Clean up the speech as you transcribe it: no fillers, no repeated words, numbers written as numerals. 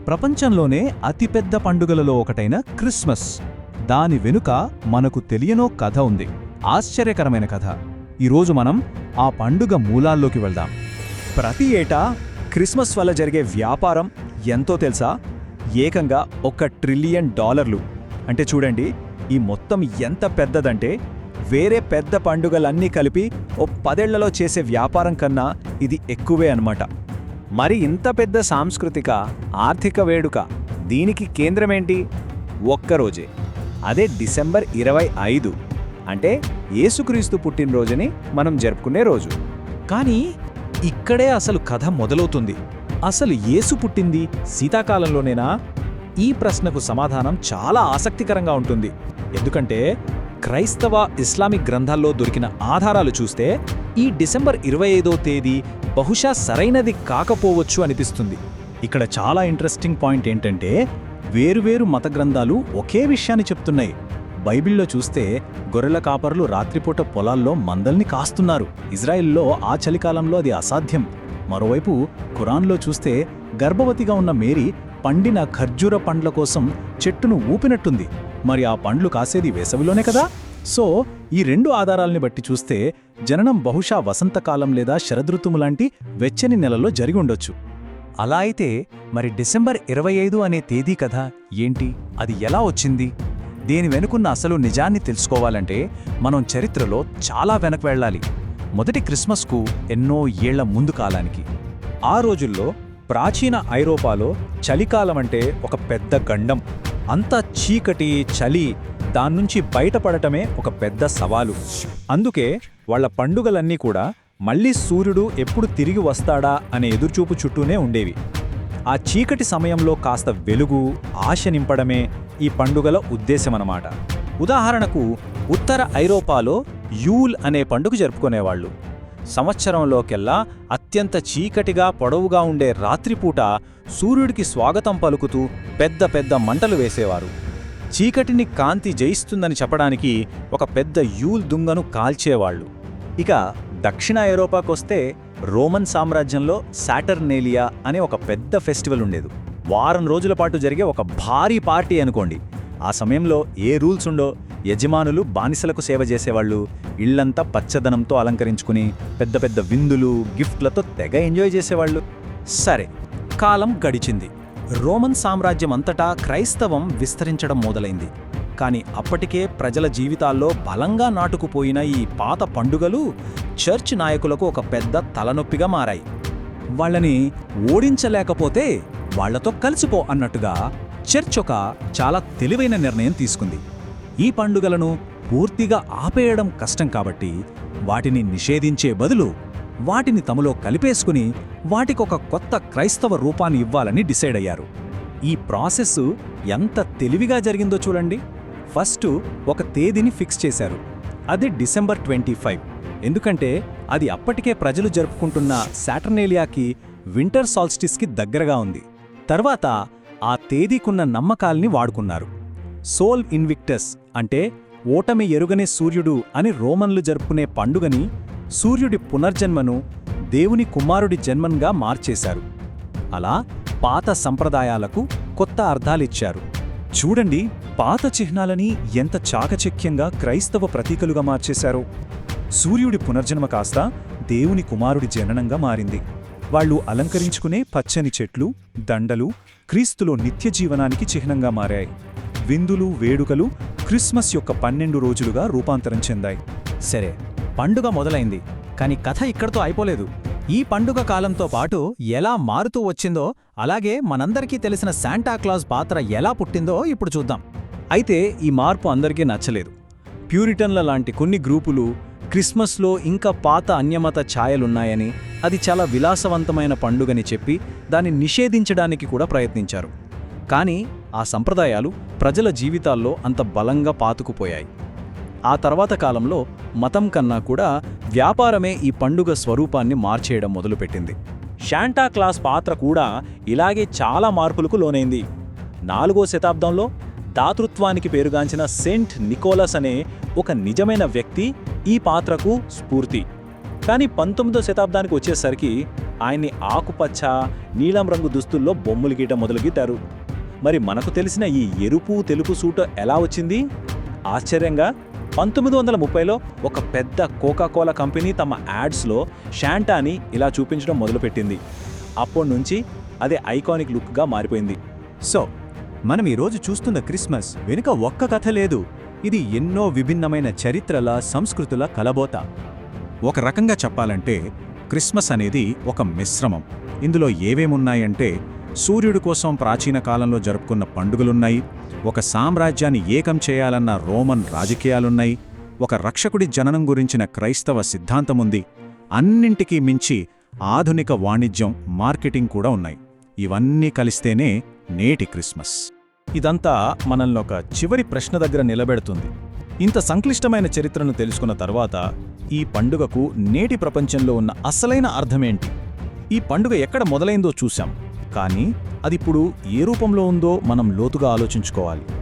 ప్రపంచంలోనే అతిపెద్ద పండుగలలో ఒకటైన క్రిస్మస్. దాని వెనుక మనకు తెలియనో కథ ఉంది, ఆశ్చర్యకరమైన కథ. ఈరోజు మనం ఆ పండుగ మూలాల్లోకి వెళ్దాం. ప్రతి ఏటా క్రిస్మస్ వల్ల జరిగే వ్యాపారం ఎంతో తెలుసా? ఏకంగా $1 ట్రిలియన్. అంటే చూడండి, ఈ మొత్తం ఎంత పెద్దదంటే వేరే పెద్ద పండుగలన్నీ కలిపి ఓ 10 ఏళ్లలో చేసే వ్యాపారం కన్నా ఇది ఎక్కువే అన్నమాట. మరి ఇంత పెద్ద సాంస్కృతిక ఆర్థిక వేడుక, దీనికి కేంద్రమేంటి? ఒక్కరోజే, అదే డిసెంబర్ 25, అంటే యేసుక్రీస్తు పుట్టినరోజుని మనం జరుపుకునే రోజు. కానీ ఇక్కడే అసలు కథ మొదలవుతుంది. అసలు యేసు పుట్టింది శీతాకాలంలోనేనా? ఈ ప్రశ్నకు సమాధానం చాలా ఆసక్తికరంగా ఉంటుంది. ఎందుకంటే క్రైస్తవ ఇస్లామిక్ గ్రంథాల్లో దొరికిన ఆధారాలు చూస్తే ఈ డిసెంబర్ 25వ తేదీ బహుశా సరైనది కాకపోవచ్చు అనిపిస్తుంది. ఇక్కడ చాలా ఇంట్రెస్టింగ్ పాయింట్ ఏంటంటే, వేరువేరు మత గ్రంథాలు ఒకే విషయాన్ని చెప్తున్నాయి. బైబిల్లో చూస్తే గొర్రెల కాపరులు రాత్రిపూట పొలాల్లో మందల్ని కాస్తున్నారు. ఇజ్రాయెల్లో ఆ చలికాలంలో అది అసాధ్యం. మరోవైపు ఖురాన్లో చూస్తే గర్భవతిగా ఉన్న మేరీ పండిన ఖర్జూర పండ్ల కోసం చెట్టును ఊపినట్టుంది. మరి ఆ పండ్లు కాసేది వేసవిలోనే కదా? సో ఈ 2 ఆధారాల్ని బట్టి చూస్తే జననం బహుశా వసంతకాలం లేదా శరదృతుము లాంటి వెచ్చని నెలలో జరిగి ఉండొచ్చు. అలా అయితే మరి డిసెంబర్ 25 అనే తేదీ కథ ఏంటి? అది ఎలా వచ్చింది? దీని వెనుకున్న అసలు నిజాన్ని తెలుసుకోవాలంటే మనం చరిత్రలో చాలా వెనక్కి వెళ్ళాలి. మొదటి క్రిస్మస్కు ఎన్నో ఏళ్ల ముందు కాలానికి. ఆ రోజుల్లో ప్రాచీన ఐరోపాలో చలికాలమంటే ఒక పెద్ద గండం. అంతా చీకటి, చలి, దాన్నుంచి బయటపడటమే ఒక పెద్ద సవాలు. అందుకే వాళ్ల పండుగలన్నీ కూడా మళ్లీ సూర్యుడు ఎప్పుడు తిరిగి వస్తాడా అనే ఎదురుచూపు చుట్టూనే ఉండేవి. ఆ చీకటి సమయంలో కాస్త వెలుగు, ఆశ నింపడమే ఈ పండుగల ఉద్దేశమన్నమాట. ఉదాహరణకు ఉత్తర ఐరోపాలో యూల్ అనే పండుగ జరుపుకునేవాళ్లు. సంవత్సరంలోకెల్లా అత్యంత చీకటిగా పొడవుగా ఉండే రాత్రిపూట సూర్యుడికి స్వాగతం పలుకుతూ పెద్ద పెద్ద మంటలు వేసేవారు. చీకటిని కాంతి జయిస్తుందని చెప్పడానికి ఒక పెద్ద యూల్ దుంగను కాల్చేవాళ్లు. ఇక దక్షిణ ఐరోపాకొస్తే రోమన్ సామ్రాజ్యంలో సాటర్నేలియా అనే ఒక పెద్ద ఫెస్టివల్ ఉండేది. వారం రోజుల పాటు జరిగే ఒక భారీ పార్టీ అనుకోండి. ఆ సమయంలో ఏ రూల్స్ ఉండో, యజమానులు బానిసలకు సేవ చేసేవాళ్లు. ఇళ్లంతా పచ్చదనంతో అలంకరించుకుని పెద్ద పెద్ద విందులు, గిఫ్ట్లతో తెగ ఎంజాయ్ చేసేవాళ్లు. సరే, కాలం గడిచింది. రోమన్ సామ్రాజ్యం అంతటా క్రైస్తవం విస్తరించడం మొదలైంది. కానీ అప్పటికే ప్రజల జీవితాల్లో బలంగా నాటుకుపోయిన ఈ పాత పండుగలు చర్చ్ నాయకులకు ఒక పెద్ద తలనొప్పిగా మారాయి. వాళ్ళని ఓడించలేకపోతే వాళ్లతో కలిసిపో అన్నట్టుగా చర్చ్ ఒక చాలా తెలివైన నిర్ణయం తీసుకుంది. ఈ పండుగలను పూర్తిగా ఆపేయడం కష్టం కాబట్టి వాటిని నిషేధించే బదులు వాటిని తమలో కలిపేసుకుని వాటికొక కొత్త క్రైస్తవ రూపాన్ని ఇవ్వాలని డిసైడ్ అయ్యారు. ఈ ప్రాసెస్ ఎంత తెలివిగా జరిగిందో చూడండి. ఫస్ట్ ఒక తేదీని ఫిక్స్ చేశారు. అది డిసెంబర్ 25. ఎందుకంటే అది అప్పటికే ప్రజలు జరుపుకుంటున్న సాటర్నేలియాకి వింటర్ సాల్స్టిస్కి దగ్గరగా ఉంది. తర్వాత ఆ తేదీకున్న నమ్మకాల్ని వాడుకున్నారు. సోల్ ఇన్విక్టస్ అంటే ఓటమి ఎరుగనే సూర్యుడు అని రోమన్లు జరుపుకునే పండుగని సూర్యుడి పునర్జన్మను దేవుని కుమారుడి జన్మంగా మార్చేశారు. అలా పాత సంప్రదాయాలకు కొత్త అర్థాలిచ్చారు. చూడండి, పాత చిహ్నాలని ఎంత చాకచక్యంగా క్రైస్తవ ప్రతీకలుగా మార్చేశారో. సూర్యుడి పునర్జన్మ కాస్త దేవుని కుమారుడి జననంగా మారింది. వాళ్ళు అలంకరించుకునే పచ్చని చెట్లు, దండలు క్రీస్తులో నిత్యజీవనానికి చిహ్నంగా మారాయి. విందులు, వేడుకలు క్రిస్మస్ యొక్క 12 రోజులుగా రూపాంతరం చెందాయి. సరే, పండుగ మొదలైంది. కానీ కథ ఇక్కడితో అయిపోలేదు. ఈ పండుగ కాలంతో పాటు ఎలా మారుతూ వచ్చిందో, అలాగే మనందరికీ తెలిసిన శాంటాక్లాజ్ పాత్ర ఎలా పుట్టిందో ఇప్పుడు చూద్దాం. అయితే ఈ మార్పు అందరికీ నచ్చలేదు. ప్యూరిటన్ల లాంటి కొన్ని గ్రూపులు క్రిస్మస్లో ఇంకా పాత అన్యమత ఛాయలున్నాయని, అది చాలా విలాసవంతమైన పండుగని చెప్పి దాన్ని నిషేధించడానికి కూడా ప్రయత్నించారు. కానీ ఆ సంప్రదాయాలు ప్రజల జీవితాల్లో అంత బలంగా పాతుకుపోయాయి. ఆ తర్వాత కాలంలో మతం కన్నా కూడా వ్యాపారమే ఈ పండుగ స్వరూపాన్ని మార్చేయడం మొదలుపెట్టింది. శాంటాక్లాస్ పాత్ర కూడా ఇలాగే చాలా మార్పులకు లోనైంది. 4వ శతాబ్దంలో దాతృత్వానికి పేరుగాంచిన సెయింట్ నికోలస్ అనే ఒక నిజమైన వ్యక్తి ఈ పాత్రకు స్ఫూర్తి. కానీ 19వ శతాబ్దానికి వచ్చేసరికి ఆయన్ని ఆకుపచ్చ నీలం రంగు దుస్తుల్లో బొమ్మలు గీయటం మొదలుగీటారు. మరి మనకు తెలిసిన ఈ ఎరుపు తెలుపు సూట్ ఎలా వచ్చింది? ఆశ్చర్యంగా 1930లో ఒక పెద్ద కోకాకోలా కంపెనీ తమ యాడ్స్లో శాంటాని ఇలా చూపించడం మొదలుపెట్టింది. అప్పటి నుంచి అదే ఐకానిక్ లుక్గా మారిపోయింది. సో మనం ఈరోజు చూస్తున్న క్రిస్మస్ వెనుక ఒక్క కథ లేదు. ఇది ఎన్నో విభిన్నమైన చరిత్రల, సంస్కృతుల కలబోత. ఒక రకంగా చెప్పాలంటే క్రిస్మస్ అనేది ఒక మిశ్రమం. ఇందులో ఏవేమున్నాయంటే సూర్యుడి కోసం ప్రాచీన కాలంలో జరుపుకున్న పండుగలున్నాయి, ఒక సామ్రాజ్యాన్ని ఏకం చేయాలన్న రోమన్ రాజకీయాలున్నాయి, ఒక రక్షకుడి జననం గురించిన క్రైస్తవ సిద్ధాంతముంది, అన్నింటికీ మించి ఆధునిక వాణిజ్యం, మార్కెటింగ్ కూడా ఉన్నాయి. ఇవన్నీ కలిస్తేనే నేటి క్రిస్మస్. ఇదంతా మనల్ని ఒక చివరి ప్రశ్న దగ్గర నిలబెడుతుంది. ఇంత సంక్లిష్టమైన చరిత్రను తెలుసుకున్న తర్వాత ఈ పండుగకు నేటి ప్రపంచంలో ఉన్న అసలైన అర్థమేంటి? ఈ పండుగ ఎక్కడ మొదలైందో చూశాం, కానీ అదిప్పుడు ఏ రూపంలో ఉందో మనం లోతుగా ఆలోచించుకోవాలి.